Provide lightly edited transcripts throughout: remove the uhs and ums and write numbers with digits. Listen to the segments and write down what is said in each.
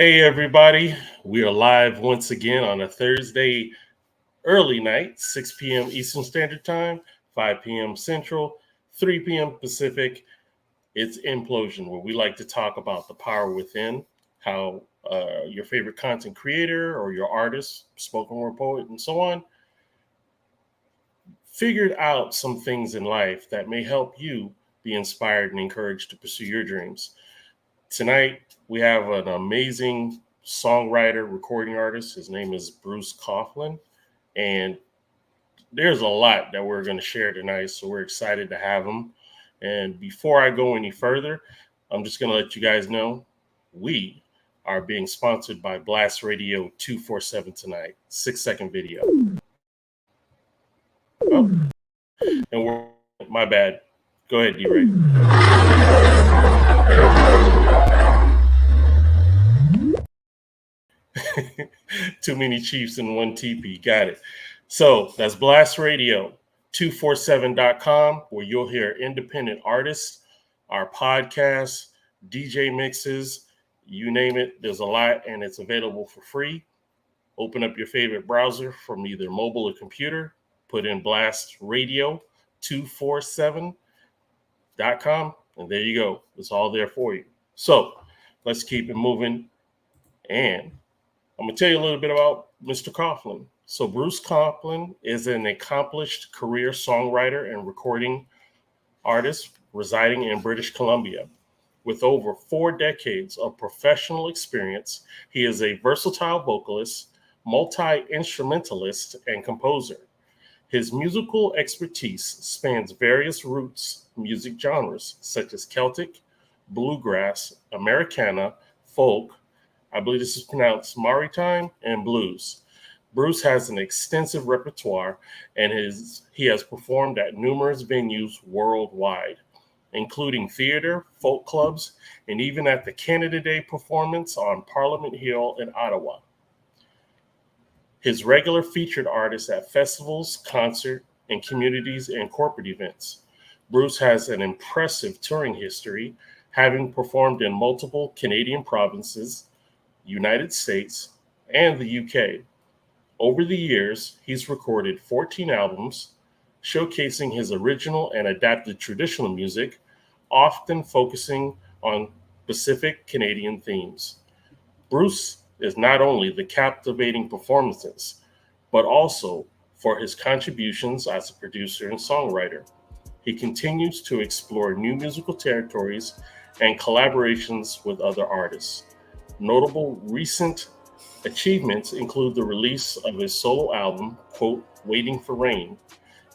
Hey, everybody. We are live once again on a Thursday early night, 6 p.m. Eastern Standard Time, 5 p.m. Central, 3 p.m. Pacific. It's Inplosion, where we like to talk about the power within, how your favorite content creator or your artist, spoken word poet, and so on, figured out some things in life that may help you be inspired and encouraged to pursue your dreams. Tonight, we have an amazing songwriter, recording artist. His name is Bruce Coughlan. And there's a lot that we're going to share tonight. So we're excited to have him. And before I go any further, I'm just going to let you guys know we are being sponsored by Blast Radio 247 tonight. 6-second video. Oh, and my bad. Go ahead, D-Ray. Too many Chiefs in one teepee. Got it. So that's Blast Radio 247.com, where you'll hear independent artists, our podcasts, DJ mixes, you name it. There's a lot, and it's available for free. Open up your favorite browser from either mobile or computer. Put in Blast Radio 247.com, and there you go. It's all there for you. So let's keep it moving. And I'm going to tell you a little bit about Mr. Coughlan. So Bruce Coughlan is an accomplished career songwriter and recording artist residing in British Columbia. With over 4 decades of professional experience, he is a versatile vocalist, multi-instrumentalist, and composer. His musical expertise spans various roots music genres, such as Celtic, bluegrass, Americana, folk, I believe this is pronounced maritime, and blues. Bruce has an extensive repertoire, and he has performed at numerous venues worldwide, including theater, folk clubs, and even at the Canada Day performance on Parliament Hill in Ottawa. His regular featured artist at festivals, concert, and communities and corporate events. Bruce has an impressive touring history, having performed in multiple Canadian provinces, United States, and the UK. Over the years, he's recorded 14 albums, showcasing his original and adapted traditional music, often focusing on specific Canadian themes. Bruce is not only the captivating performances, but also for his contributions as a producer and songwriter. He continues to explore new musical territories and collaborations with other artists. Notable recent achievements include the release of his solo album, quote, Waiting for Rain,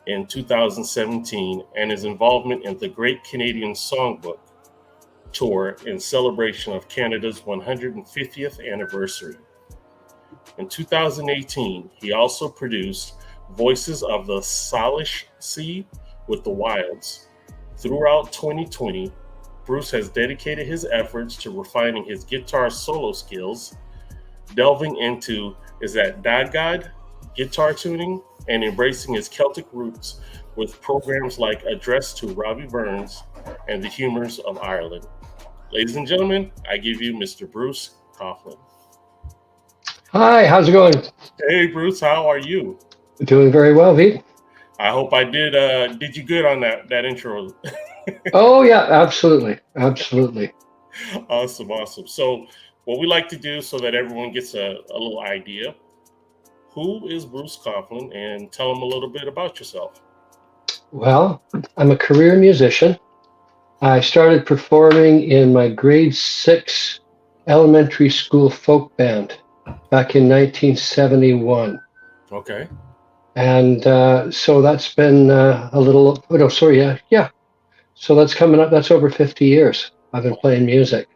in 2017, and his involvement in the Great Canadian Songbook Tour in celebration of Canada's 150th anniversary. In 2018, he also produced Voices of the Salish Sea with the Wilds. Throughout 2020, Bruce has dedicated his efforts to refining his guitar solo skills, delving into Dagad guitar tuning, and embracing his Celtic roots with programs like Address to Robbie Burns and The Humours of Ireland. Ladies and gentlemen, I give you Mr. Bruce Coughlan. Hi, how's it going? Hey, Bruce, how are you? Doing very well, Pete. I hope I did you good on that intro. Oh, yeah, absolutely. Absolutely. Awesome. So what we like to do so that everyone gets a little idea, who is Bruce Coughlan, and tell them a little bit about yourself. Well, I'm a career musician. I started performing in my grade 6 elementary school folk band back in 1971. Okay. And so that's been So that's coming up. That's over 50 years I've been playing music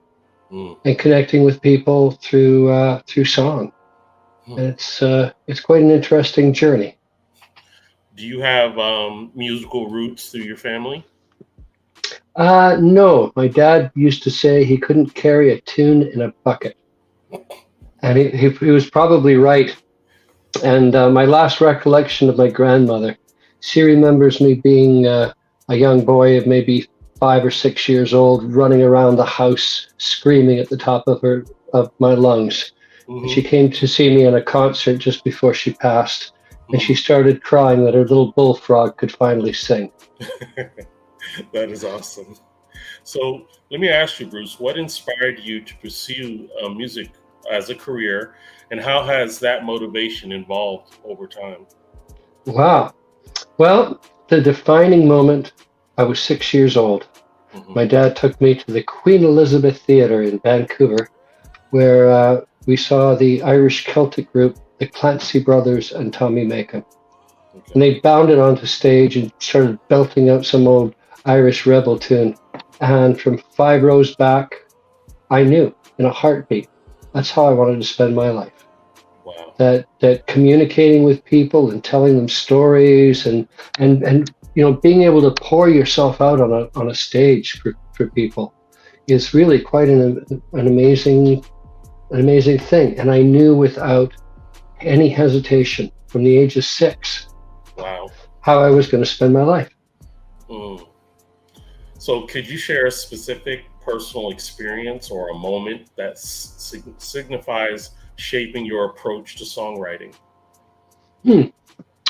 and connecting with people through song. And it's quite an interesting journey. Do you have musical roots through your family? No, my dad used to say he couldn't carry a tune in a bucket. And he was probably right. And my last recollection of my grandmother, she remembers me being a young boy of maybe 5 or 6 years old, running around the house, screaming at the top of her of my lungs. And she Mm-hmm. came to see me in a concert just before she passed. And she Mm. started crying that her little bullfrog could finally sing. That is awesome. So let me ask you, Bruce, what inspired you to pursue music as a career, and how has that motivation evolved over time? Wow. Well, the defining moment, I was 6 years old. Hmm. My dad took me to the Queen Elizabeth Theatre in Vancouver, where we saw the Irish Celtic group, the Clancy Brothers and Tommy Macon. And Okay. they bounded onto stage and started belting out some old Irish rebel tune. And from 5 rows back, I knew in a heartbeat that's how I wanted to spend my life. Wow. That communicating with people and telling them stories and being able to pour yourself out on a stage for people is really quite an amazing thing. And I knew without any hesitation from the age of 6 Wow. how I was going to spend my life. Mm. So could you share a specific personal experience or a moment that signifies shaping your approach to songwriting? Hmm.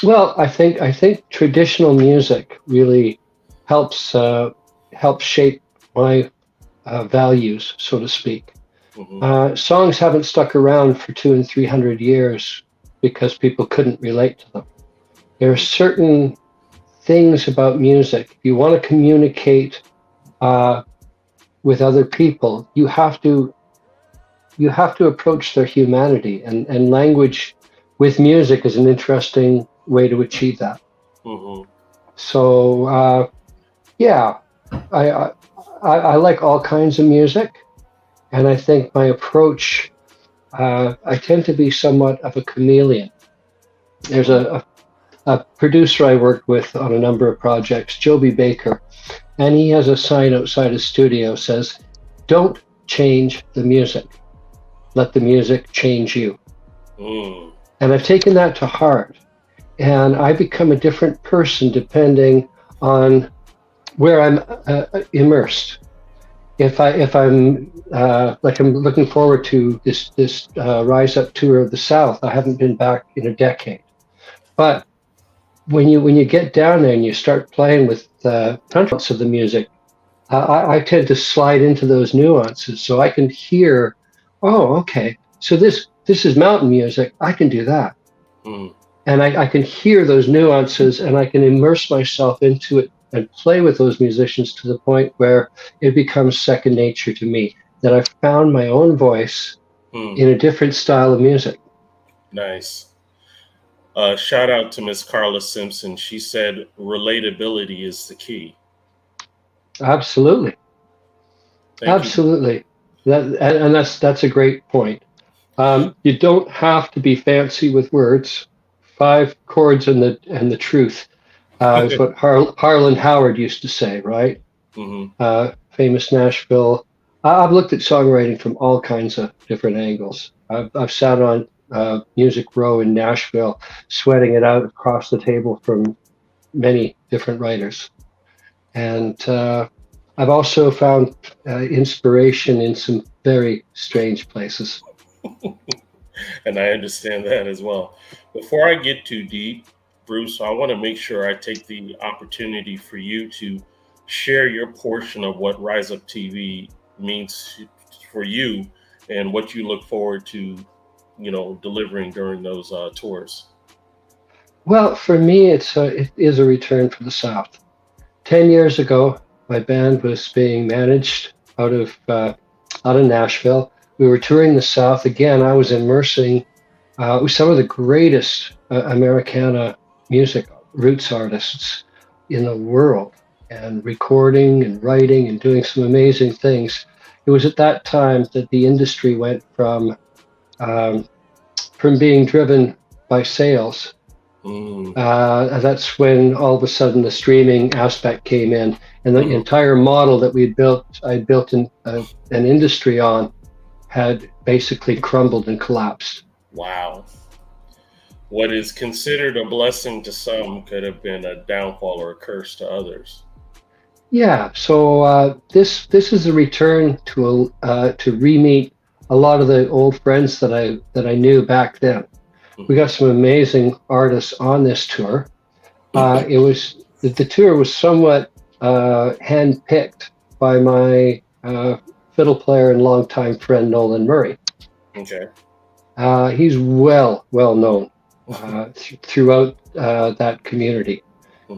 Well, I think traditional music really helps help shape my values, so to speak. Hmm. Songs haven't stuck around for 200 and 300 years because people couldn't relate to them. There are certain things about music. If you want to communicate uh, with other people, you have to approach their humanity, and language with music is an interesting way to achieve that. Hmm. So yeah, I, I I like all kinds of music, and I think my approach. I tend to be somewhat of a chameleon. There's a producer I worked with on a number of projects, Joby Baker, and he has a sign outside his studio says, "Don't change the music. Let the music change you." Mm. And I've taken that to heart, and I become a different person depending on where I'm immersed. If I'm looking forward to this Rise Up tour of the South, I haven't been back in a decade. But when you get down there and you start playing with nuances of the music, I tend to slide into those nuances so I can hear. Oh, okay. So this is mountain music. I can do that, Mm. and I can hear those nuances, and I can immerse myself into it and play with those musicians to the point where it becomes second nature to me. That I've found my own voice Mm. in a different style of music. Nice. Shout out to Miss Carla Simpson. She said relatability is the key. Absolutely. Thank you. Absolutely. And that's a great point. You don't have to be fancy with words. 5 chords and the truth is what Harlan Howard used to say, right? Hmm. Famous Nashville. I've looked at songwriting from all kinds of different angles. I've sat on Music Row in Nashville, sweating it out across the table from many different writers. And I've also found inspiration in some very strange places. And I understand that as well. Before I get too deep, Bruce, I want to make sure I take the opportunity for you to share your portion of what Rise Up TV means for you and what you look forward to, delivering during those tours. Well, for me, it is a return from the South. 10 years ago, my band was being managed out of Nashville. We were touring the South again. I was immersing with some of the greatest Americana music roots artists in the world, and recording and writing and doing some amazing things. It was at that time that the industry went um, from being driven by sales. Mm. That's when all of a sudden the streaming aspect came in, and the Hmm. entire model that I built an industry on, had basically crumbled and collapsed. Wow. What is considered a blessing to some could have been a downfall or a curse to others. Yeah, so this is a return to re-meet a lot of the old friends that I knew back then. We got some amazing artists on this tour. It was the tour was somewhat handpicked by my fiddle player and longtime friend Nolan Murray. Okay. He's well known throughout that community,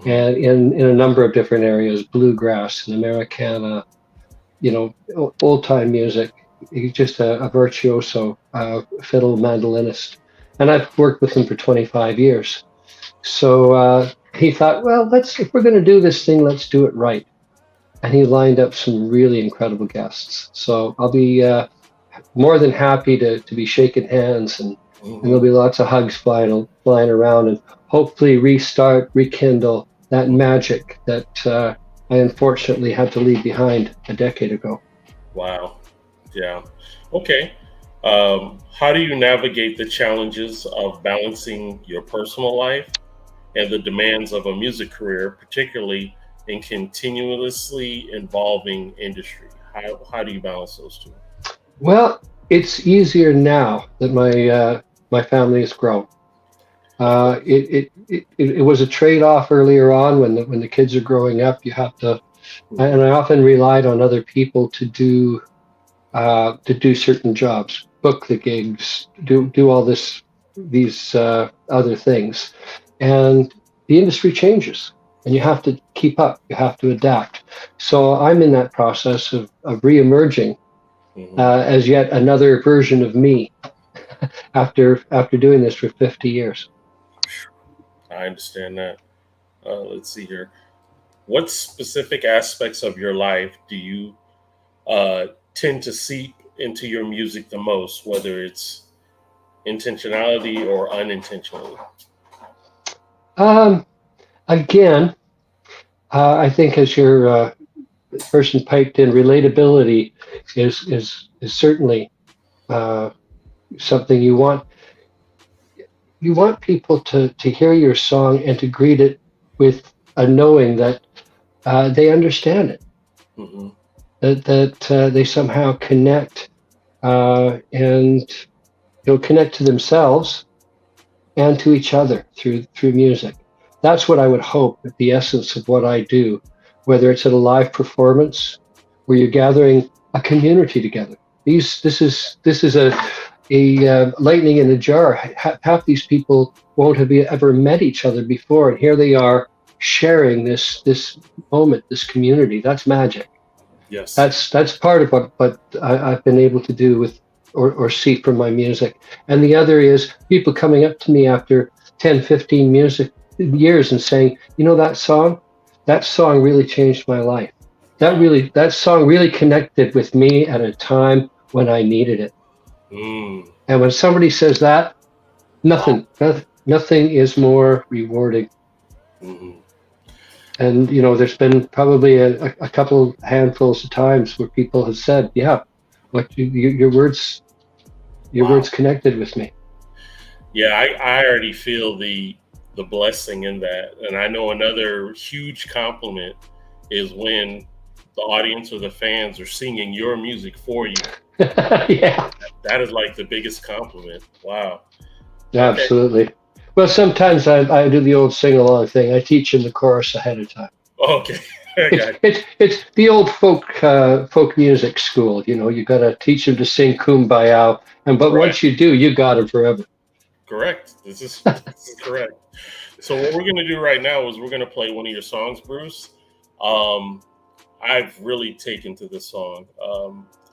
and in a number of different areas, bluegrass and Americana, old time music. He's just a virtuoso fiddle mandolinist, and I've worked with him for 25 years. So he thought, well, if we're going to do this thing, let's do it right. And he lined up some really incredible guests. So I'll be more than happy to be shaking hands, and there'll be lots of hugs flying around, and hopefully rekindle that magic that I unfortunately had to leave behind a decade ago. Wow. Yeah. Okay. How do you navigate the challenges of balancing your personal life and the demands of a music career, particularly in continuously evolving industry? How do you balance those two? Well, it's easier now that my family has grown. It was a trade-off earlier on when the kids are growing up. You have to, and I often relied on other people to do certain jobs, book the gigs, do all these other things, and the industry changes, and you have to keep up. You have to adapt. So I'm in that process of reemerging as yet another version of me after doing this for 50 years. I understand that. Let's see here. What specific aspects of your life do you tend to seep into your music the most, whether it's intentionality or unintentionally? Again, I think as your person piped in, relatability is certainly something you want. You want people to hear your song and to greet it with a knowing that they understand it, that they somehow connect and connect to themselves and to each other through music. That's what I would hope at the essence of what I do, whether it's at a live performance where you're gathering a community together. This is a lightning in a jar. Half these people won't have ever met each other before, and here they are sharing this moment, this community. That's magic. Yes, that's part of what I've been able to do with or see from my music. And the other is people coming up to me after 10, 15 years and saying, that song really changed my life. That song really connected with me at a time when I needed it. And when somebody says that, nothing is more rewarding. And there's been probably a couple handfuls of times where people have said, "Yeah, your words connected with me." Yeah, I already feel the blessing in that, and I know another huge compliment is when the audience or the fans are singing your music for you. Yeah, that is like the biggest compliment. Wow. Absolutely. Okay. Well, sometimes I do the old sing-along thing. I teach in the chorus ahead of time. Okay. It's the old folk music school. You got to teach them to sing Kumbaya, but once you do, you got them forever. Correct. This is correct. So what we're going to do right now is we're going to play one of your songs, Bruce. I've really taken to this song.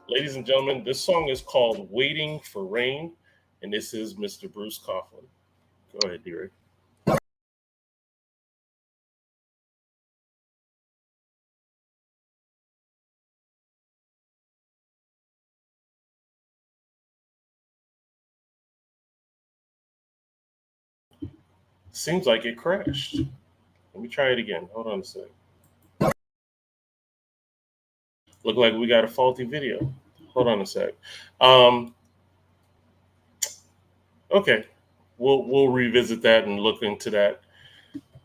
Ladies and gentlemen, this song is called Waiting for Rain, and this is Mr. Bruce Coughlan. Go ahead, Derek. Seems like it crashed. Let me try it again. Hold on a sec. Look like we got a faulty video. Hold on a sec. Okay, we'll revisit that and look into that.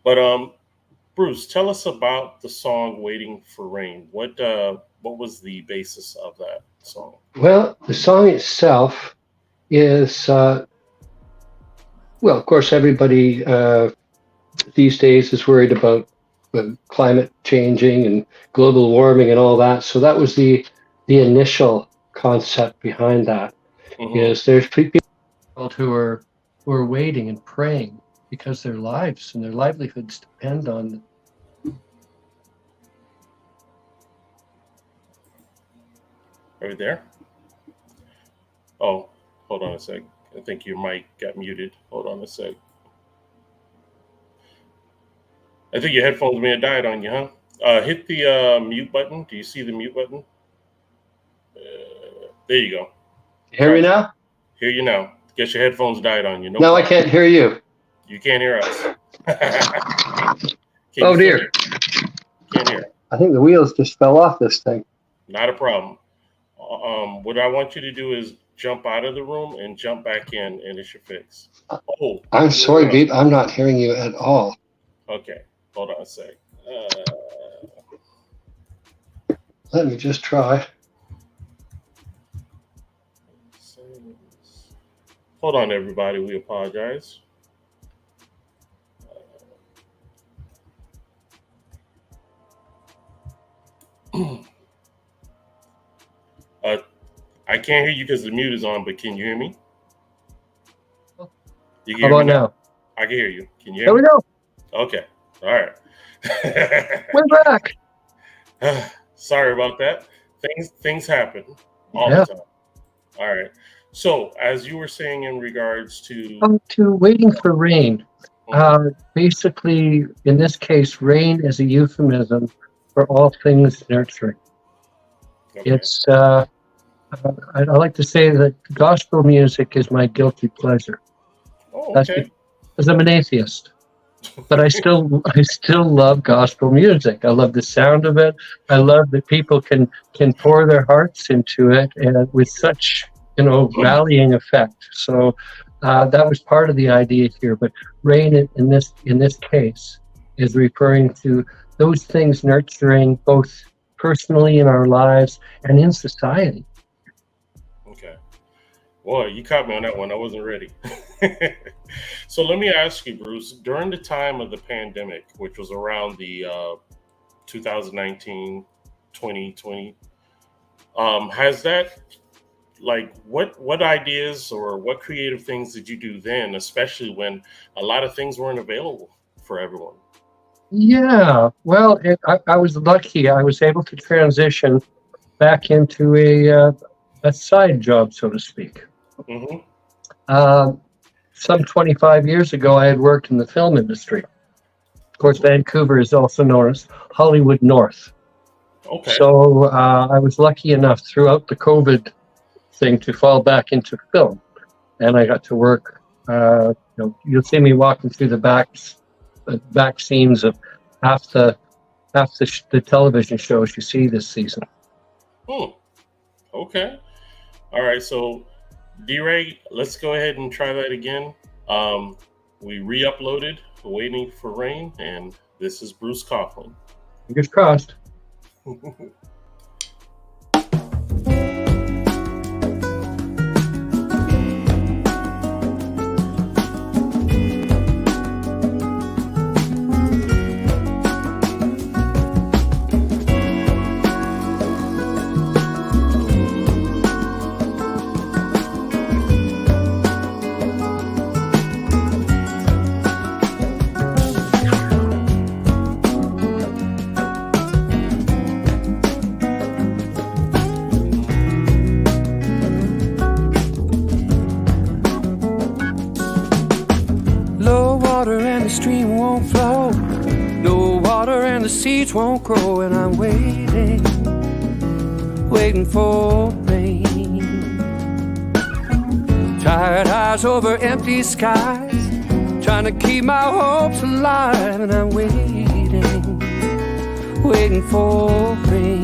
But Bruce, tell us about the song "Waiting for Rain." What was the basis of that? song? Well, the song itself is, well, of course, everybody these days is worried about climate changing and global warming and all that. So that was the initial concept behind that. Is there's people who are waiting and praying because their lives and their livelihoods depend on. Are you there? Oh, hold on a sec. I think your mic got muted. Hold on a sec. I think your headphones may have died on you, huh? Hit the mute button. Do you see the mute button? There you go. Hear me now? Hear you now. Guess your headphones died on you. No, I can't hear you. You can't hear us. Oh dear. Can't hear. I think the wheels just fell off this thing. Not a problem. What I want you to do is jump out of the room and jump back in, and it should fix. Oh, I'm sorry, Beep. I'm not hearing you at all. Okay, hold on a sec. Let me just try. Hold on, everybody. We apologize. I can't hear you because the mute is on, but can you hear me? You can How about now? I can hear you. Can you hear There me? we go. Okay. All right. We're back. Sorry about that. Things happen all the time. All right. So, as you were saying in regards to waiting for rain, basically, in this case, rain is a euphemism for all things nurturing. Okay. It's I like to say that gospel music is my guilty pleasure. Oh, okay. Because I'm an atheist, but I still love gospel music. I love the sound of it. I love that people can pour their hearts into it, and with such rallying effect. So that was part of the idea here. But rain in this case is referring to those things nurturing both personally in our lives and in society. Okay. Boy, you caught me on that one. I wasn't ready. So let me ask you, Bruce, during the time of the pandemic, which was around the 2019, 2020, has that, like, what ideas or what creative things did you do then, especially when a lot of things weren't available for everyone? Yeah, well, I was lucky. I was able to transition back into a side job, so to speak. Mm-hmm. Some 25 years ago, I had worked in the film industry. Of course, Vancouver is also known as Hollywood North. Okay. So I was lucky enough throughout the COVID thing to fall back into film, and I got to work. You'll see me walking through the back scenes of half the television shows you see this season. Okay. All right. So, D-Ray, let's go ahead and try that again. We re-uploaded Waiting for Rain, and this is Bruce Coughlan. Fingers crossed. Stream won't flow, no water and the seeds won't grow, and I'm waiting for rain. Tired eyes over empty skies, trying to keep my hopes alive, and I'm waiting for rain.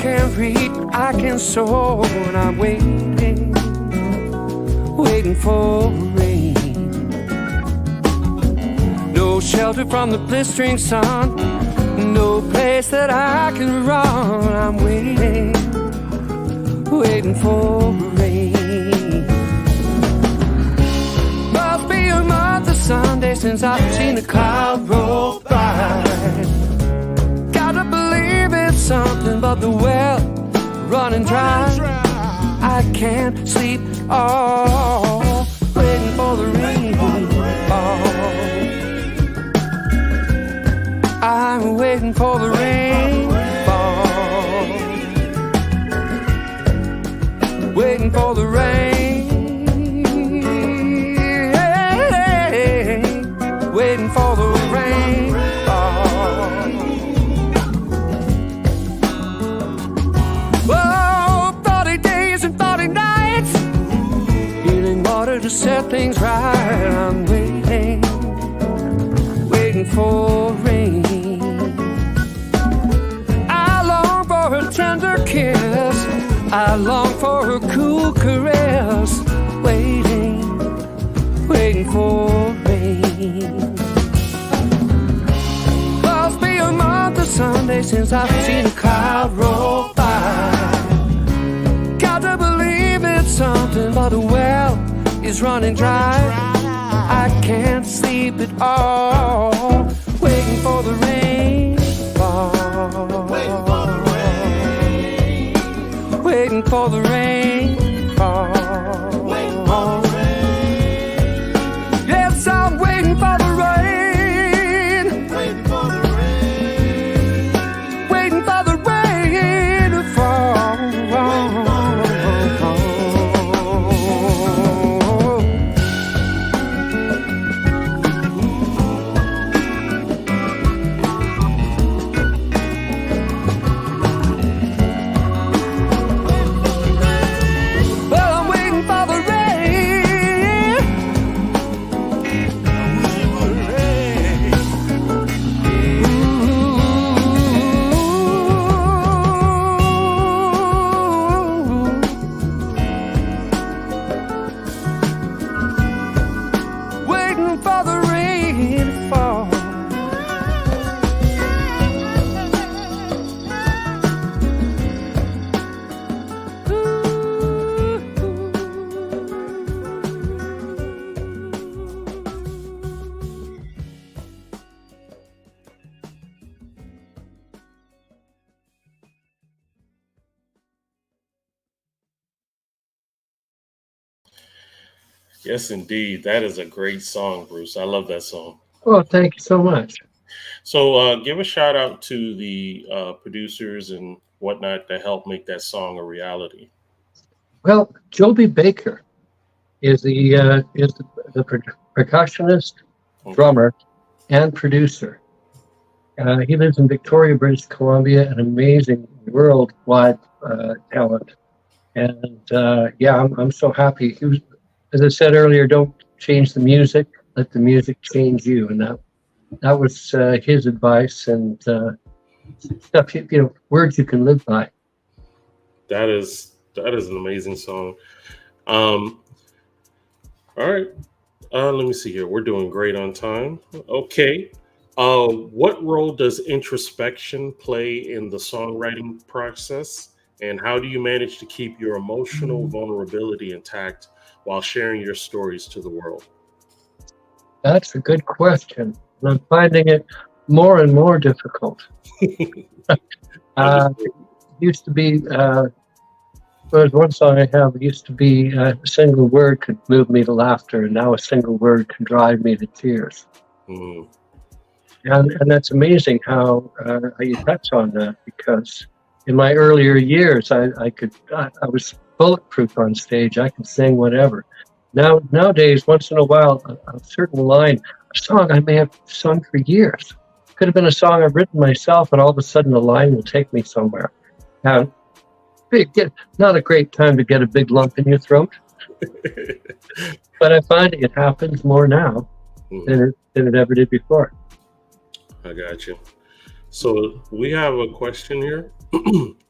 can't read, I can soar, and I'm waiting for rain. No shelter from the blistering sun, no place that I can run. I'm waiting for rain. Must be a month of Sunday since I've seen a cloud roll by. Gotta believe it's something but the well running dry. I can't sleep all waiting for the rain. I'm waiting for the rainfall. Waiting for the rain. Waiting for the rainfall. Oh, 40 days and 40 nights, healing water to set things right. I'm waiting for rain. Tender kiss, I long for her cool caress, waiting for rain. Must be a month of Sunday since I've seen a cloud roll by. Gotta believe it's something, but the well is running dry. I can't sleep at all, waiting for the rainfall. Waiting for the rainfall. Waiting for the rain. Yes, I'm waiting for the rain. Waiting for the rain. Waiting for the rain to fall. Yes, indeed. That is a great song, Bruce. I love that song. Oh, thank you so much. So give a shout out to the producers and whatnot that helped make that song a reality. Well, Joby Baker is the percussionist, drummer, and producer. He lives in Victoria, British Columbia, an amazing worldwide talent. And I'm so happy. He was, as I said earlier, don't change the music, let the music change you. And that was his advice, and stuff, words you can live by. That is an amazing song. All right. Let me see here. We're doing great on time. Okay. What role does introspection play in the songwriting process? And how do you manage to keep your emotional vulnerability intact while sharing your stories to the world? That's a good question. And I'm finding it more and more difficult. Used to be, there's one song I have, it used to be a single word could move me to laughter, and now a single word can drive me to tears. Mm. And that's amazing how you touch on that, because in my earlier years, I was bulletproof on stage. I could sing whatever. Nowadays, once in a while, a certain line, a song I may have sung for years, could have been a song I've written myself, and all of a sudden the line will take me somewhere. Now, not a great time to get a big lump in your throat, but I find it happens more now than it ever did before. I got you. So we have a question here.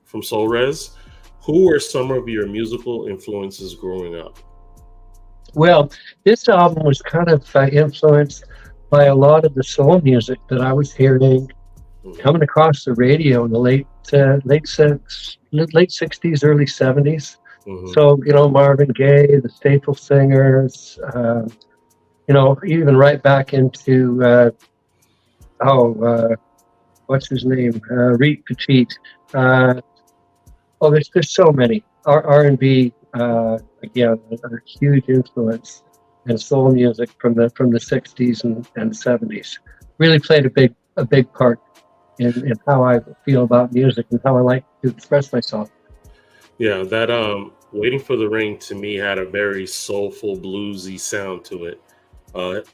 from Soul Res. Who were some of your musical influences growing up? Well, this album was kind of influenced by a lot of the soul music that I was hearing coming across the radio in the late 60s, early 70s. So, Marvin Gaye, the Staple Singers, even right back into, what's his name? Reed Petite. There's so many. R&B, again, a huge influence, and soul music from the 60s and 70s really played a big part in how I feel about music and how I like to express myself. Yeah, that Waiting for the Rain to me had a very soulful, bluesy sound to it.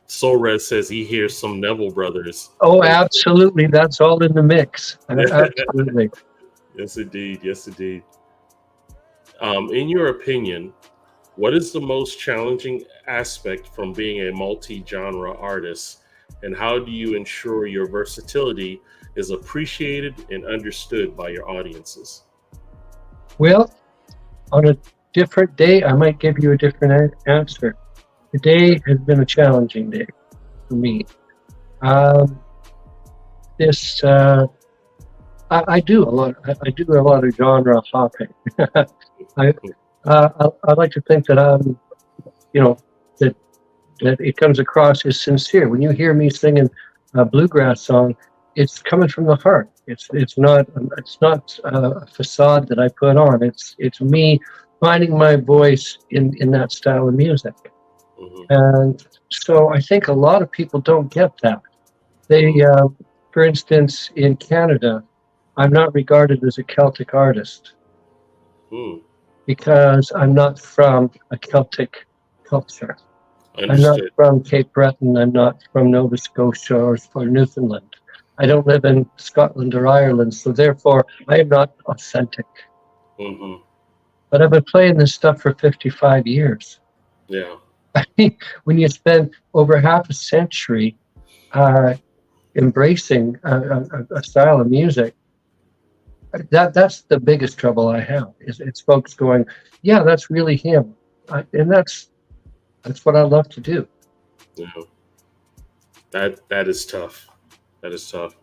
Soul Red says he hears some Neville Brothers. Oh, absolutely. That's all in the mix. Absolutely. Yes, indeed. Yes, indeed. In your opinion, what is the most challenging aspect from being a multi-genre artist, and how do you ensure your versatility is appreciated and understood by your audiences? Well, on a different day, I might give you a different answer. Today has been a challenging day for me. I do a lot. I do a lot of genre hopping. I like to think that that it comes across as sincere. When you hear me singing a bluegrass song, it's coming from the heart. It's not a facade that I put on. It's me finding my voice in that style of music. And so I think a lot of people don't get that. They, for instance, in Canada, I'm not regarded as a Celtic artist because I'm not from a Celtic culture. I'm not from Cape Breton. I'm not from Nova Scotia or Newfoundland. I don't live in Scotland or Ireland, so therefore I am not authentic. But I've been playing this stuff for 55 years. Yeah. I mean, when you spend over half a century embracing a style of music, that's the biggest trouble I have. It's folks going, yeah, that's really him, and that's what I love to do. Yeah, that is tough. That is tough.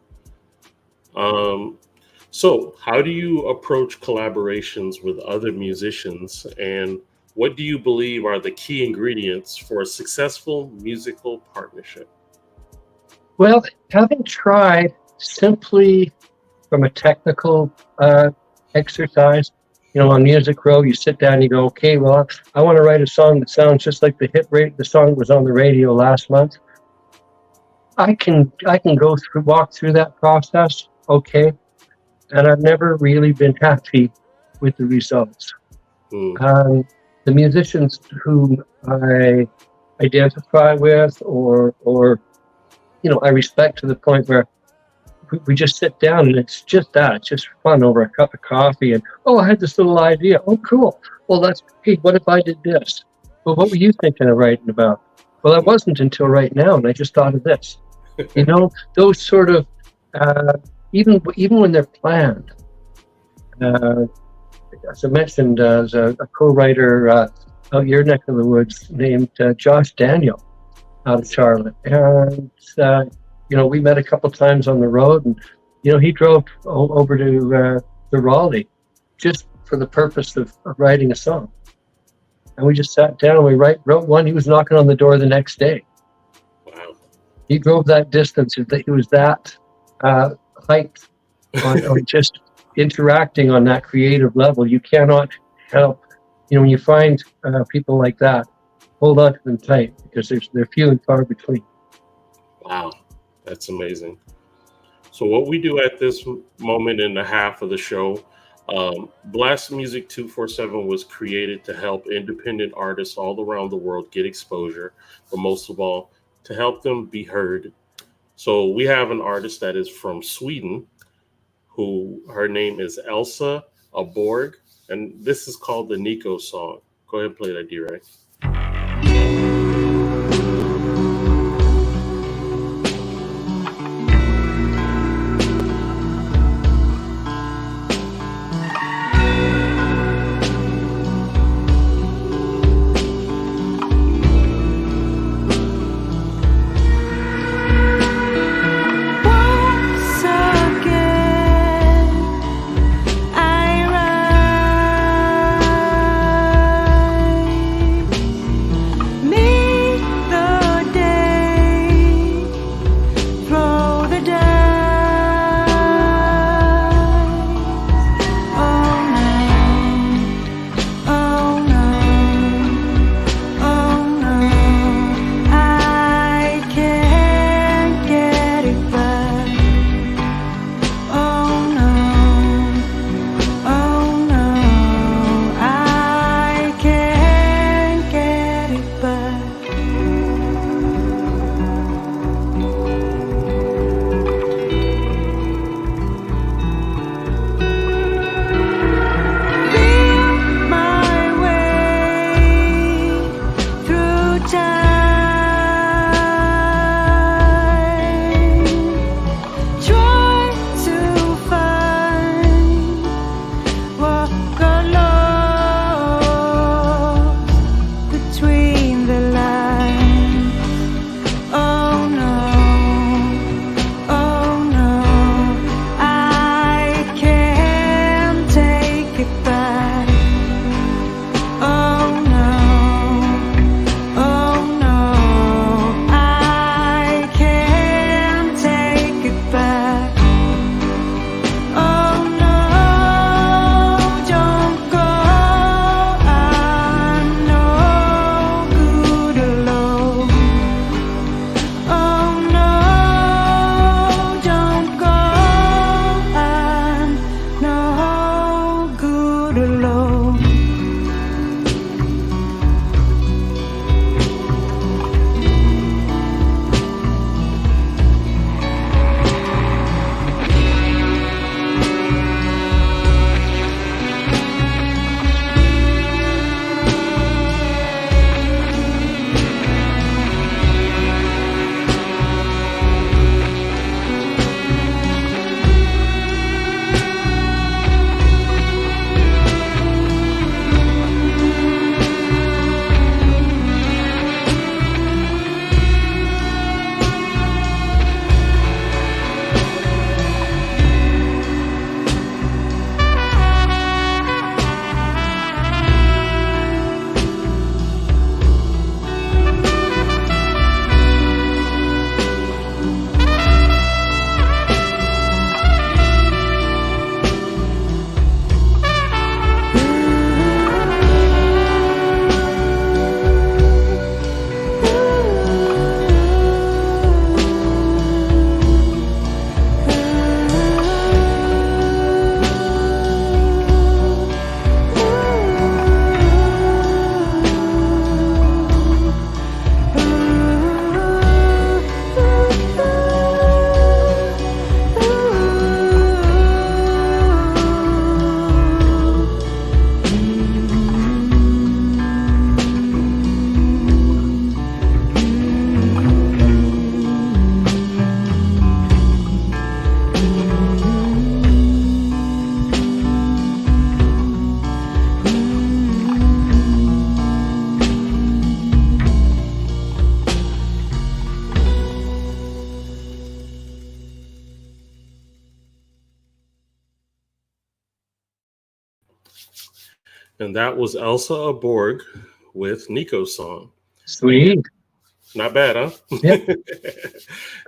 So how do you approach collaborations with other musicians, and what do you believe are the key ingredients for a successful musical partnership? Well, having tried simply from a technical exercise, on Music Row, you sit down and you go, okay, well, I want to write a song that sounds just like the song that was on the radio last month. I can walk through that process, okay, and I've never really been happy with the results. The musicians whom I identify with or I respect to the point where we just sit down and it's just fun over a cup of coffee and, I had this little idea. Oh, cool. Well, hey, what if I did this? Well, what were you thinking of writing about? Well, I wasn't until right now, and I just thought of this. Those sort of, even when they're planned. As I mentioned, there's a co-writer out your neck of the woods named Josh Daniel out of Charlotte. And, we met a couple times on the road, and, he drove over to Raleigh just for the purpose of writing a song. And we just sat down and we wrote one. He was knocking on the door the next day. Wow. He drove that distance. He was that hyped on just interacting on that creative level. You cannot help, when you find people like that, hold on to them tight because they're few and far between. Wow, that's amazing. So what we do at this moment in the half of the show, Blast Music 247 was created to help independent artists all around the world get exposure, but most of all, to help them be heard. So we have an artist that is from Sweden, her name is Elsa Aborg, and this is called the Nico song. Go ahead and play that, D-Ray. And that was Elsa Borg with Nico's song. Sweet. Not bad, huh? Yep.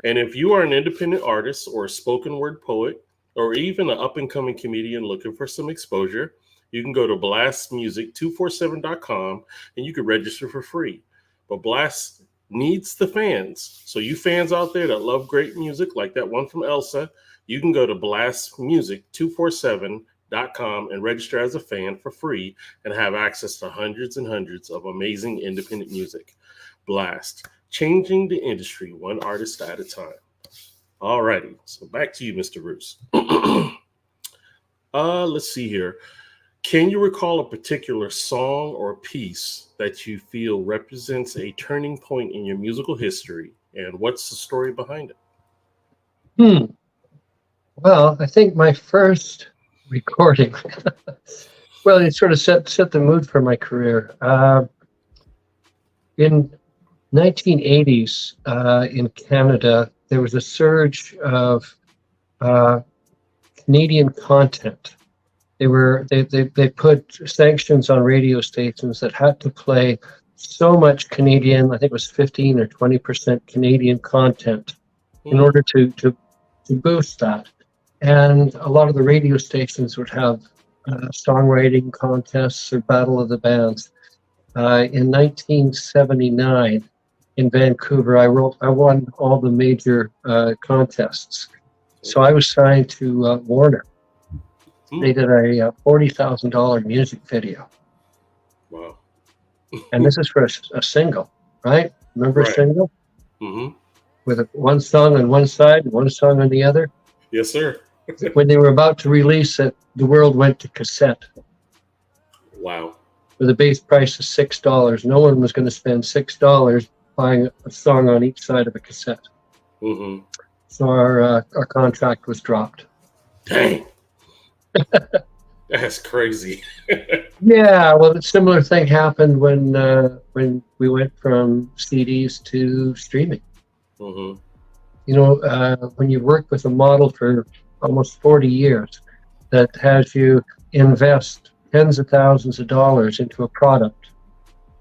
And if you are an independent artist or a spoken word poet, or even an up-and-coming comedian looking for some exposure, you can go to blastmusic247.com and you can register for free. But Blast needs the fans. So you fans out there that love great music, like that one from Elsa, you can go to blastmusic247.com and register as a fan for free and have access to hundreds and hundreds of amazing independent music. Blast, changing the industry one artist at a time. All righty, so back to you, Mr. Bruce. Let's see here. Can you recall a particular song or piece that you feel represents a turning point in your musical history, and what's the story behind it? Well, I think my first recording, well, it sort of set the mood for my career. In 1980s, in Canada, there was a surge of Canadian content. They put sanctions on radio stations that had to play so much Canadian, I think it was 15 or 20% Canadian content in order to boost that. And a lot of the radio stations would have songwriting contests or Battle of the Bands. In 1979 in Vancouver, I won all the major contests. So I was signed to Warner. They did a $40,000 music video. Wow. And this is for a single, right? Remember a single? Mm-hmm. With one song on one side and one song on the other? Yes, sir. When they were about to release it, the world went to cassette. Wow. With a base price of $6. No one was going to spend $6 buying a song on each side of a cassette. Mm-hmm. So our contract was dropped. Dang. That's crazy. Yeah, well, a similar thing happened when we went from CDs to streaming. Mm-hmm. You know, when you work with a model for almost 40 years that has you invest tens of thousands of dollars into a product,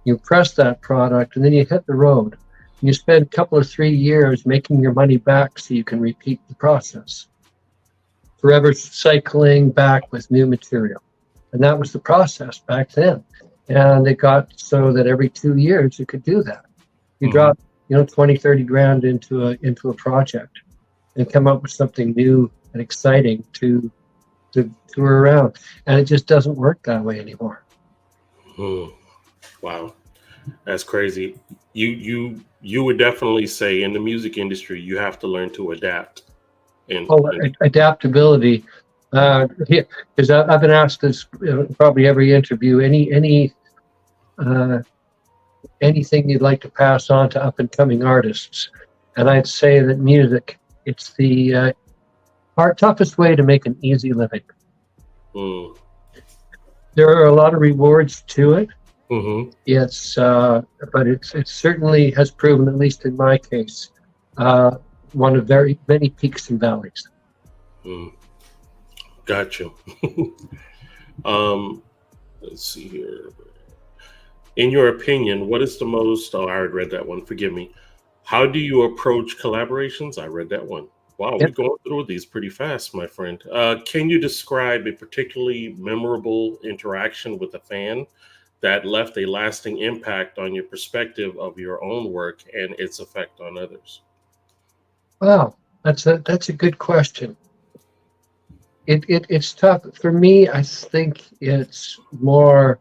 you press that product, and then you hit the road. And you spend a couple or 3 years making your money back so you can repeat the process. Forever cycling back with new material. And that was the process back then. And it got so that every 2 years you could do that. You drop, 20, 30 grand into a project and come up with something new and exciting to tour around. And it just doesn't work that way anymore. Wow. That's crazy. You would definitely say in the music industry, you have to learn to adapt. Adaptability. Because I've been asked this probably every interview. Anything you'd like to pass on to up and coming artists? And I'd say that music, it's the toughest way to make an easy living. There are a lot of rewards to it. Mm-hmm. But it certainly has proven, at least in my case, one of very many peaks and valleys. Gotcha. Let's see here. In your opinion, what is the most... Oh, I already read that one. Forgive me. How do you approach collaborations? I read that one. Wow, We're going through these pretty fast, my friend. Can you describe a particularly memorable interaction with a fan that left a lasting impact on your perspective of your own work and its effect on others? Wow, that's a good question. It's tough for me. I think it's more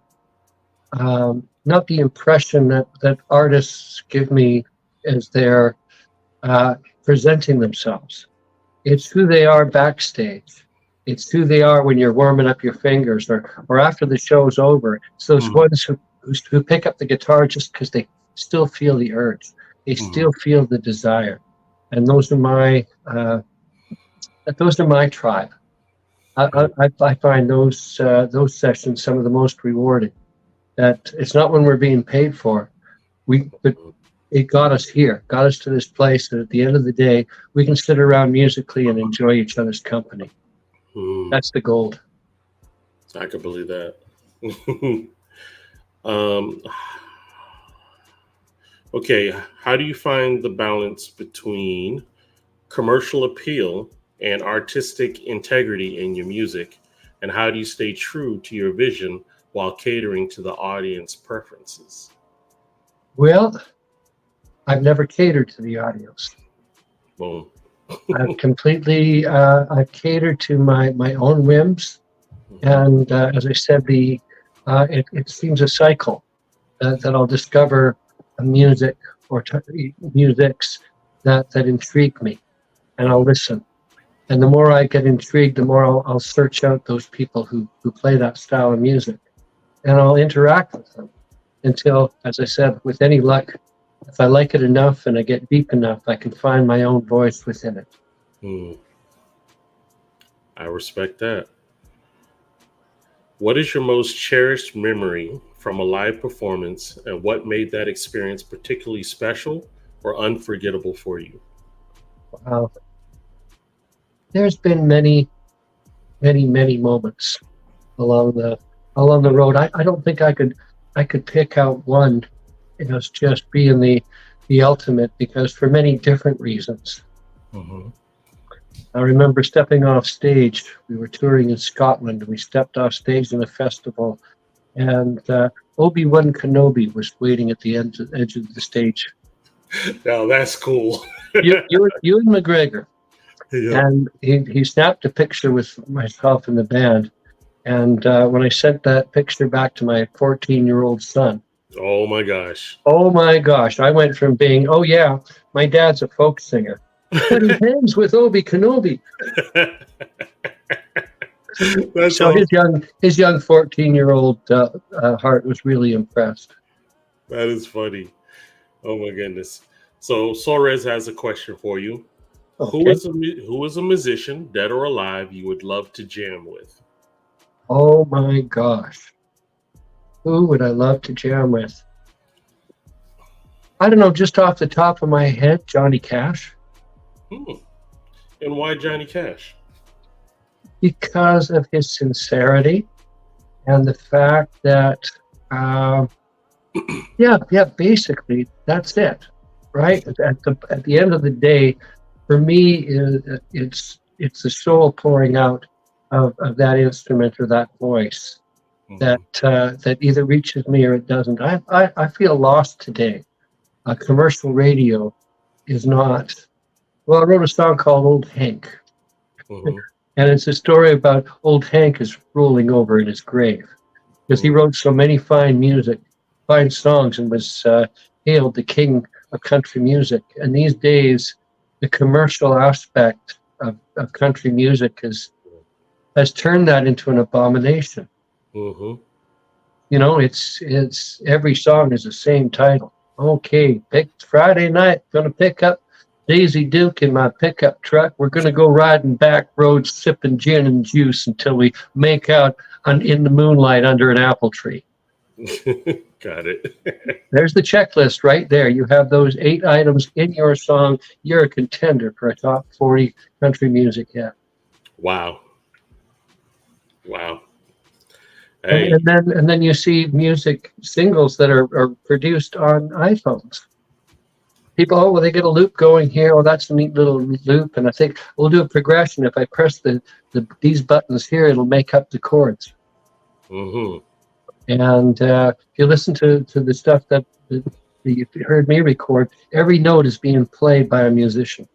not the impression that artists give me as they're presenting themselves. It's who they are backstage. It's who they are when you're warming up your fingers or after the show's over. It's those ones who pick up the guitar just because they still feel the urge. They still feel the desire. And those are my tribe. I find those sessions some of the most rewarding. That it's not when we're being paid for, but it got us here, got us to this place that at the end of the day we can sit around musically and enjoy each other's company. That's the gold. I could believe that. um, okay, how do you find the balance between commercial appeal and artistic integrity in your music? And how do you stay true to your vision while catering to the audience preferences? Well, I've never catered to the audience. Boom. I've catered to my own whims. And as I said, it seems a cycle that I'll discover a music or musics that intrigue me, and I'll listen. And the more I get intrigued, the more I'll search out those people who play that style of music, and I'll interact with them until, as I said, with any luck, if I like it enough and I get deep enough, I can find my own voice within it. I respect that. What is your most cherished memory from a live performance, and what made that experience particularly special or unforgettable for you? Wow. There's been many moments along the road. I don't think I could pick out one as just being the ultimate, because for many different reasons. Mm-hmm. I remember stepping off stage. We were touring in Scotland. We stepped off stage in a festival, and Obi-Wan Kenobi was waiting at the edge of the stage. Now that's cool. Ewan McGregor. Yeah. And he snapped a picture with myself and the band. And when I sent that picture back to my 14-year-old son, oh my gosh, I went from being, oh yeah, my dad's a folk singer, but he hangs with Obi Kenobi. So awesome. his young 14-year-old heart was really impressed. That is funny. Oh my goodness. So Sorez has a question for you. Okay. Who is a musician, dead or alive, you would love to jam with? Oh my gosh. Who would I love to jam with? I don't know, just off the top of my head, Johnny Cash. And why Johnny Cash? Because of his sincerity and the fact that, basically, that's it, right? At the end of the day, for me, it's the soul pouring out of that instrument or that voice that either reaches me or it doesn't. I feel lost today. Commercial radio is not. Well, I wrote a song called Old Hank, and it's a story about old Hank is rolling over in his grave because he wrote so many fine songs, and was hailed the king of country music. And these days, the commercial aspect of country music has turned that into an abomination. You know, it's every song is the same title. Okay, Friday night, gonna pick up Daisy Duke in my pickup truck. We're gonna go riding back roads, sipping gin and juice until we make out in the moonlight under an apple tree. Got it. There's the checklist right there. You have those 8 items in your song. You're a contender for a top 40 country music hit. Wow. Hey. And then you see music singles that are produced on iPhones. People, they get a loop going here. Oh, that's a neat little loop. And I think we'll do a progression. If I press these buttons here, it'll make up the chords. And if you listen to the stuff that you heard me record, every note is being played by a musician.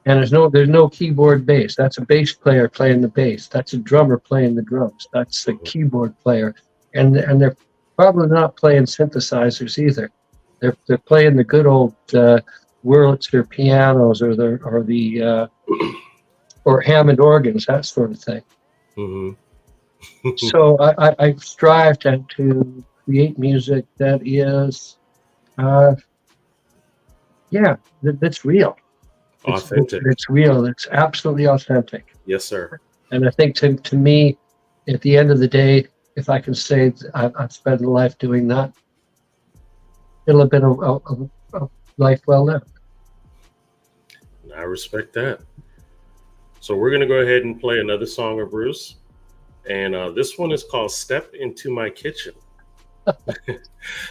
And there's no keyboard bass. That's a bass player playing the bass. That's a drummer playing the drums. That's a keyboard player, and they're probably not playing synthesizers either. They're playing the good old Wurlitzer pianos or Hammond organs, that sort of thing. So I strive to create music that is, that's real. Authentic. It's real. It's absolutely authentic. Yes, sir. And I think to me, at the end of the day, if I can say I've spent a life doing that, it'll have been a life well lived. I respect that. So we're going to go ahead and play another song of Bruce. And this one is called Step Into My Kitchen.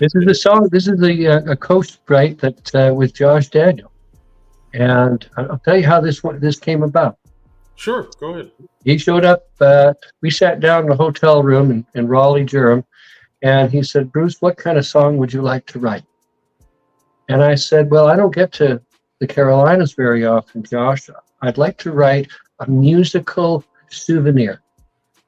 This is the song. This is a Coast right that with Josh Daniel, and I'll tell you how this came about. Sure, go ahead. He showed up. We sat down in a hotel room in Raleigh, Durham, and he said, "Bruce, what kind of song would you like to write?" And I said, "Well, I don't get to the Carolinas very often, Josh. I'd like to write a musical souvenir,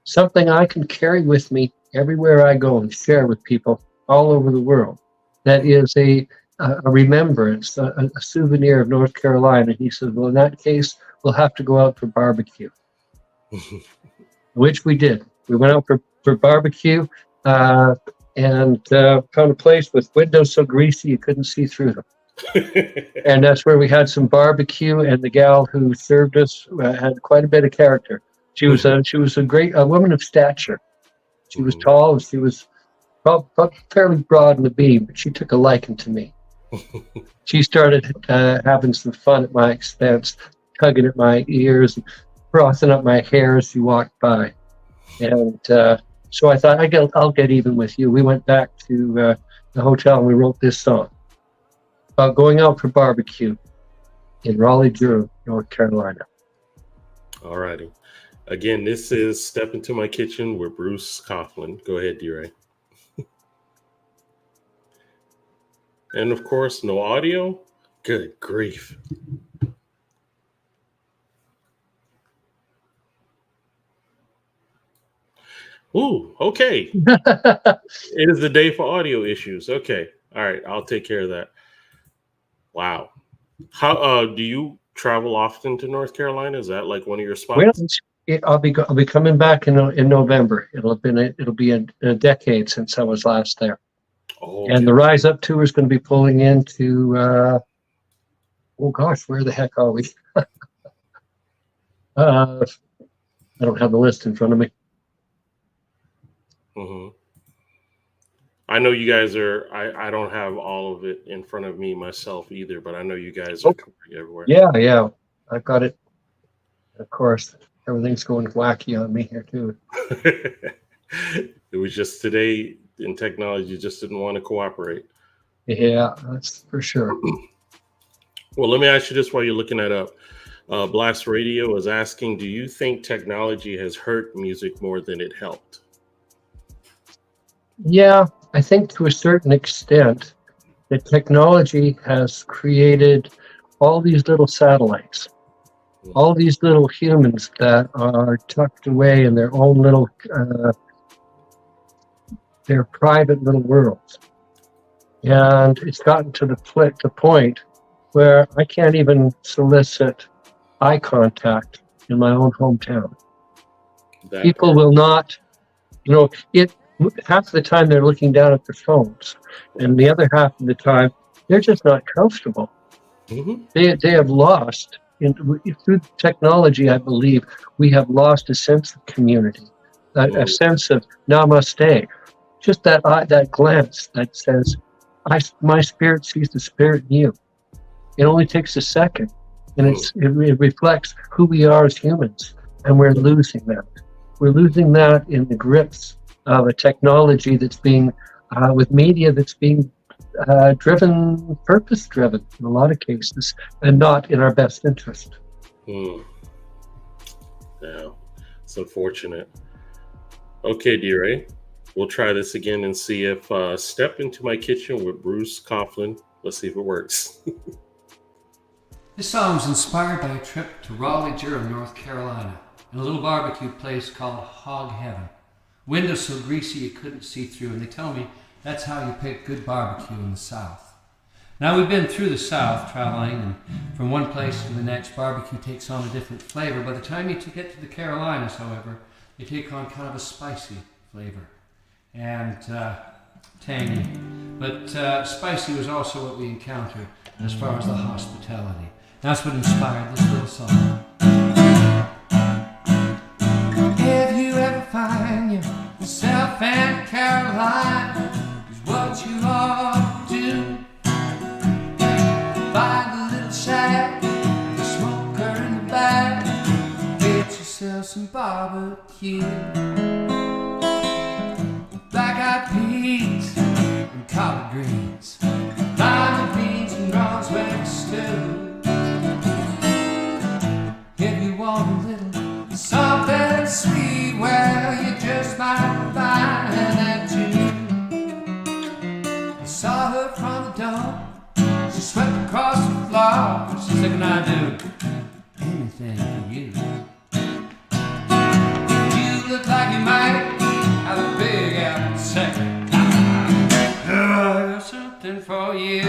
something I can carry with me everywhere I go and share with people all over the world. That is a remembrance, a souvenir of North Carolina." He said, "Well, in that case, we'll have to go out for barbecue," which we did. We went out for barbecue and found a place with windows so greasy you couldn't see through them. And that's where we had some barbecue, and the gal who served us had quite a bit of character. She was a great woman of stature. She was tall, and she was fairly broad in the beam, but she took a liking to me. She started having some fun at my expense, tugging at my ears, and frothing up my hair as she walked by. And so I thought, I'll get even with you. We went back to the hotel and we wrote this song about going out for barbecue in Raleigh, Durham, North Carolina. All righty. Again, this is Step Into My Kitchen with Bruce Coughlan. Go ahead, D-Ray. And of course, no audio. Good grief. Ooh, okay. It is the day for audio issues. Okay. All right. I'll take care of that. Wow. How do you travel often to North Carolina? Is that like one of your spots? Well, I'll be coming back in November. It'll be a decade since I was last there. Oh, okay. And the Rise Up tour is going to be pulling into oh gosh, where the heck are we? I don't have the list in front of me. Mm-hmm. I know you guys are. I don't have all of it in front of me myself either, but I know you guys are covering everywhere. Yeah, I've got it. Of course, everything's going wacky on me here too. It was just today in technology just didn't want to cooperate. Yeah, that's for sure. Well, let me ask you this while you're looking that up. Blast Radio is asking, do you think technology has hurt music more than it helped? Yeah, I think to a certain extent that technology has created all these little satellites, all these little humans that are tucked away in their own little, their private little worlds. And it's gotten to the point where I can't even solicit eye contact in my own hometown. People will not, half the time they're looking down at their phones, and the other half of the time they're just not comfortable. Mm-hmm. They have lost, through technology, I believe, we have lost a sense of community, a sense of namaste, just that glance that says, my spirit sees the spirit in you. It only takes a second, and it reflects who we are as humans, and we're losing that. We're losing that in the grips of a technology that's being, with media that's being purpose-driven in a lot of cases, and not in our best interest. Yeah, it's unfortunate. Okay, D-Ray, we'll try this again and see if Step Into My Kitchen with Bruce Coughlan. Let's see if it works. This song was inspired by a trip to Raleigh, Durham, North Carolina, in a little barbecue place called Hog Heaven. Windows so greasy you couldn't see through, and they tell me that's how you pick good barbecue in the South. Now, we've been through the South traveling, and from one place to the next, barbecue takes on a different flavor. By the time you get to the Carolinas, however, they take on kind of a spicy flavor and tangy. But spicy was also what we encountered as far as the hospitality. That's what inspired this little song. If you ever find yourself in Carolina, is what you ought to do. Find a little shack, the smoker in the back, get yourself some barbecue. can I do? Anything for you. You look like you might have a big appetite. I got something for you.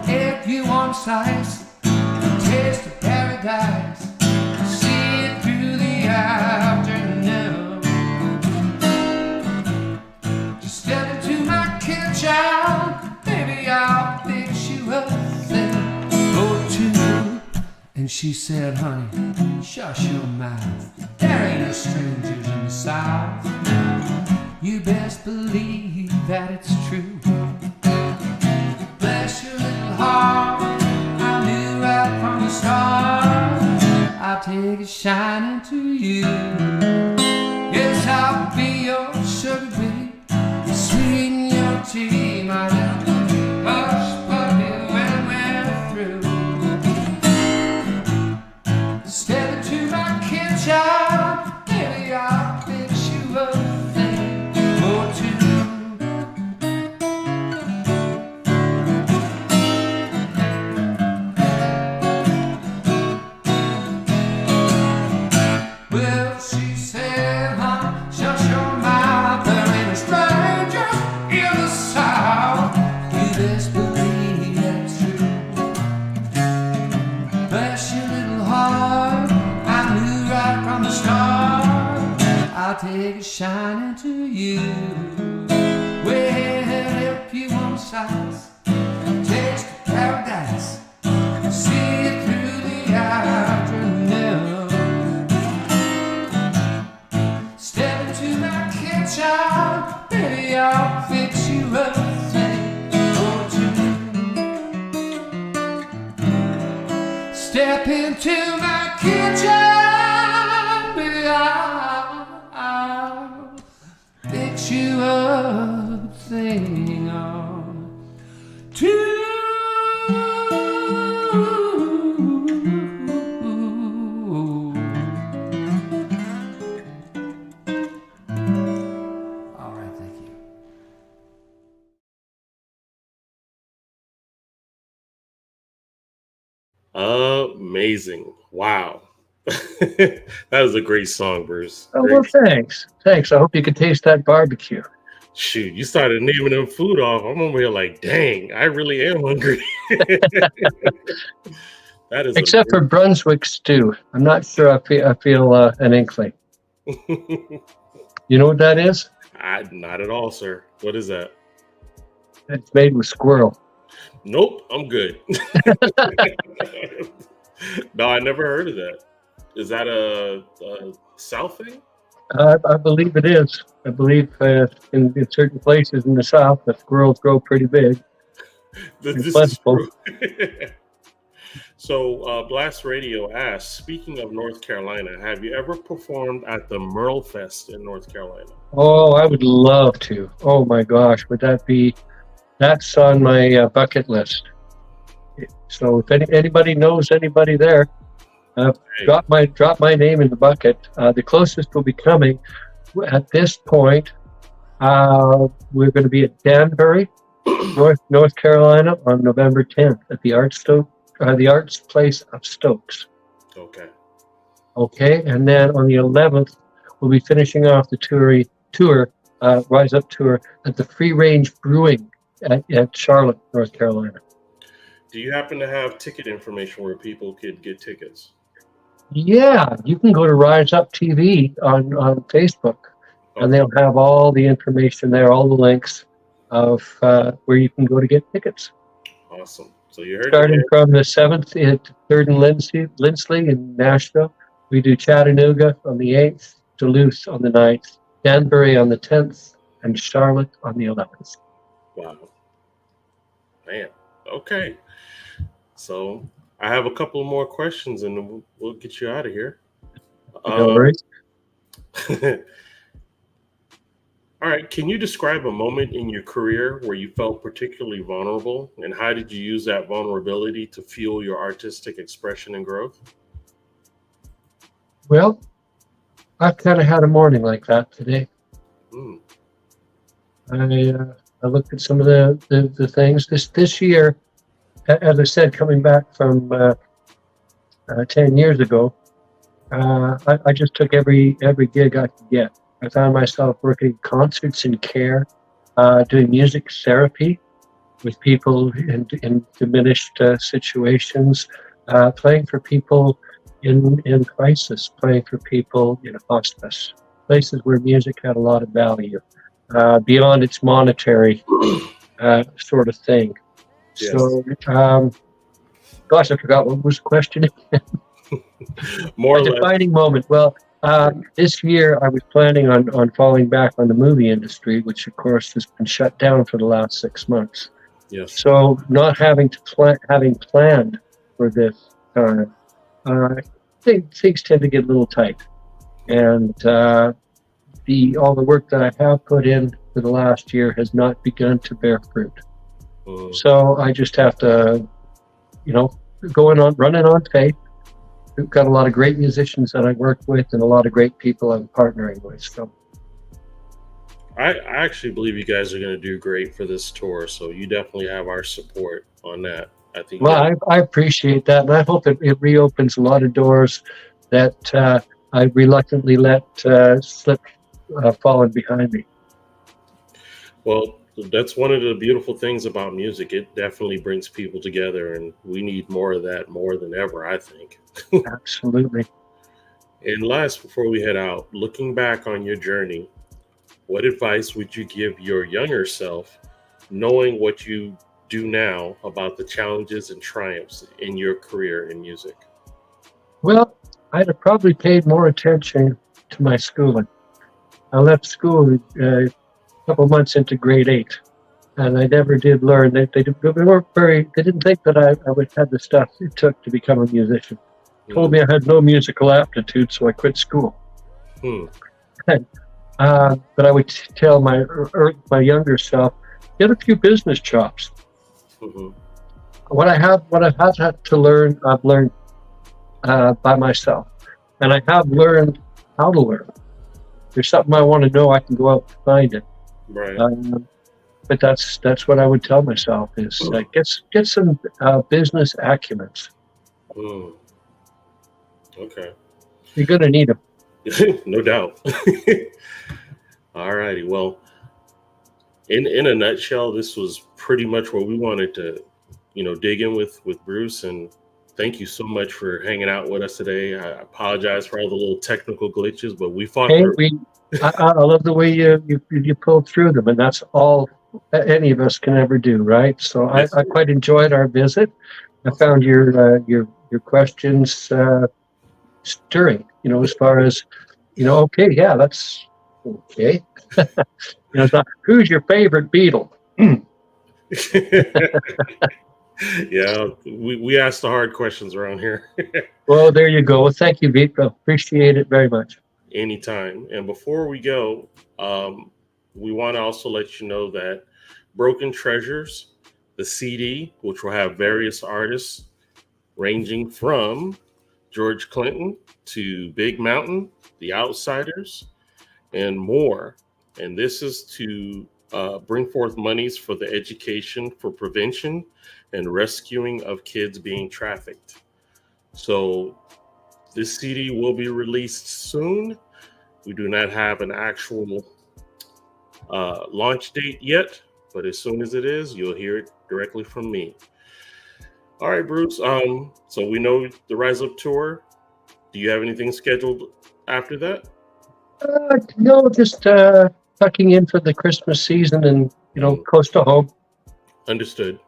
If you want a slice, taste of paradise, see it through the afternoon. Just step into my kitchen, baby, I'll fix you a thing or two. And she said, honey, shush your mouth. There ain't no strangers in the South. You best believe that it's true. Bless your little heart, I knew right from the start I'll take a shining to you. Yes, I'll be your sugar babe, sweeten your tea, my little hush puppy when we're through. Step into my kitchen, baby, I'll fix you a thing or two. Well, she said, honey, shut your mouth. There ain't a stranger in the South. You best believe that's true. Bless your little heart, I knew right from the start I'll take a shining to you. Well, if you want size, taste of paradise, see it through the afternoon. Step into my kitchen, baby, I'll fix you a thing or two. Step into my kitchen, baby, I'll fix you a thing or two. All right, thank you. Amazing. Wow. That was a great song, Bruce. Oh, Great. well, thanks. Thanks. I hope you can taste that barbecue. Shoot, you started naming them food off. I'm over here like, dang, I really am hungry. That is Except for Brunswick stew. I'm not sure I feel an inkling. You know what that is? Not at all, sir. What is that? It's made with squirrel. Nope, I'm good. No, I never heard of that. Is that a South thing? I believe it is. I believe in certain places in the South, the squirrels grow pretty big. This is plentiful. true. So, Blast Radio asks, speaking of North Carolina, have you ever performed at the Merle Fest in North Carolina? Oh, I would love to. Oh my gosh, would that be? That's on my bucket list. So if anybody knows anybody there, drop my name in the bucket. The closest will be coming. At this point, we're going to be at Danbury, North Carolina, on November 10th at the Arts Place of Stokes. Okay, and then on the 11th, we'll be finishing off the tour, Rise Up tour at the Free Range Brewing at Charlotte, North Carolina. Do you happen to have ticket information where people could get tickets? Yeah, you can go to Rise Up TV on Facebook, and they'll have all the information there, all the links of where you can go to get tickets. Awesome. So you heard starting from the 7th at 3rd and Lindsley in Nashville. We do Chattanooga on the 8th, Duluth on the 9th, Danbury on the 10th, and Charlotte on the 11th. Wow. Man. Okay. So I have a couple more questions and we'll get you out of here. No worries. All right. Can you describe a moment in your career where you felt particularly vulnerable, and how did you use that vulnerability to fuel your artistic expression and growth? Well, I've kind of had a morning like that today. I looked at some of the things this year. as I said, coming back from 10 years ago, I just took every gig I could get. I found myself working concerts in care, doing music therapy with people in diminished situations, playing for people in crisis, playing for people in hospice, places where music had a lot of value, beyond its monetary sort of thing. Yes. So, gosh, I forgot what was the question. More or A less. defining moment. Well, this year I was planning on falling back on the movie industry, which of course has been shut down for the last 6 months. Yes. So not having planned for this time, things tend to get a little tight, and all the work that I have put in for the last year has not begun to bear fruit. So I just have to, running on faith. We've got a lot of great musicians that I work with and a lot of great people I'm partnering with. So I actually believe you guys are going to do great for this tour. So you definitely have our support on that. I think. Well, I appreciate that, and I hope it reopens a lot of doors that I reluctantly let slip falling behind me. Well, that's one of the beautiful things about music. It definitely brings people together, and we need more of that more than ever, I think. Absolutely. And last, before we head out, looking back on your journey, what advice would you give your younger self, knowing what you do now about the challenges and triumphs in your career in music? Well, I'd have probably paid more attention to my schooling. I left school a couple months into grade 8, and I never did learn. They didn't think that I would have the stuff it took to become a musician. Told me I had no musical aptitude, so I quit school. But I would tell my younger self, get a few business chops. What I've had to learn, I've learned by myself, and I have learned how to learn. If there's something I want to know, I can go out and find it. Right. But that's what I would tell myself is get some business acumen. Okay. You're gonna need them. No doubt. All righty. Well, in a nutshell, this was pretty much what we wanted to, dig in with Bruce. And thank you so much for hanging out with us today. I apologize for all the little technical glitches, but we fought through. I love the way you pulled through them, and that's all any of us can ever do, right? So yes. I quite enjoyed our visit. I found your questions stirring, as far as, okay, yeah, that's okay. It's not, who's your favorite Beatle? Yeah, we ask the hard questions around here. Well, there you go. Well, thank you, Vito. Appreciate it very much. Anytime. And before we go, we want to also let you know that Broken Treasures, the CD, which will have various artists ranging from George Clinton to Big Mountain, The Outsiders, and more. And this is to bring forth monies for the education for prevention and rescuing of kids being trafficked. So this CD will be released soon. We do not have an actual launch date yet, but as soon as it is, you'll hear it directly from me. All right, Bruce. So we know the Rise Up tour. Do you have anything scheduled after that? No, just tucking in for the Christmas season and, close to home. Understood.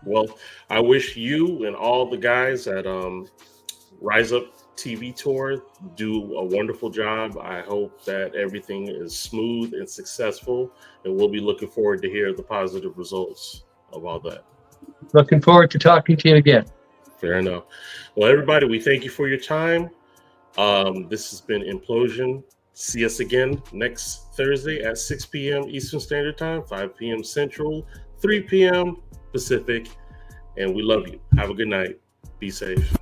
Well, I wish you and all the guys at Rise Up TV Tour do a wonderful job. I hope that everything is smooth and successful, and we'll be looking forward to hear the positive results of all that. Looking forward to talking to you again. Fair enough. Well, everybody, we thank you for your time. This has been Inplosion. See us again next Thursday at 6 p.m. Eastern Standard Time, 5 p.m. Central, 3 p.m. Pacific. And we love you. Have a good night. Be safe.